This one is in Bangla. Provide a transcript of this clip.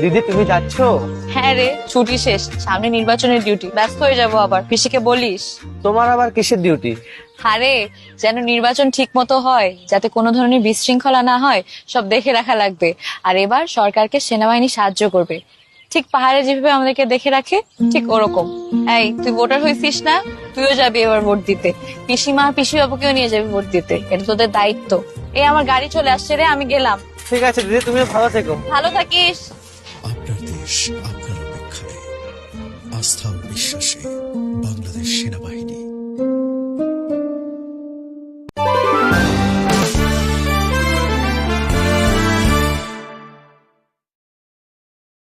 দিদি তুমি যাচ্ছ? হ্যাঁ রে, ছুটি শেষ, সামনে নির্বাচনের ডিউটি, ব্যস্ত হয়ে যাব আবার। পিসিকে বলিস। তোমার আবার কিসের ডিউটি? আরে যেন নির্বাচন ঠিক মতো হয়, যাতে কোনো ধরনের বিশৃঙ্খলা না হয়, সব দেখে রাখা লাগবে। আর এবার সরকারকে সেনাবাহিনী সাহায্য করবে, ঠিক পাহাড়ে যেভাবে আমাদেরকে দেখে রাখে, ঠিক ওরকম। এই তুই ভোটার হয়েছিস না? তুইও যাবি এবার ভোট দিতে। পিসিমা আর পিসি বাবুকেও নিয়ে যাবি ভোট দিতে, এটা তোদের দায়িত্ব। এই আমার গাড়ি চলে আসছে রে, আমি গেলাম। ঠিক আছে দিদি, তুমিও ভালো থেকো। ভালো থাকিস। আপনার দেশ আপনার অপেক্ষায়, আস্থা ও বিশ্বাসে বাংলাদেশ সেনাবাহিনী।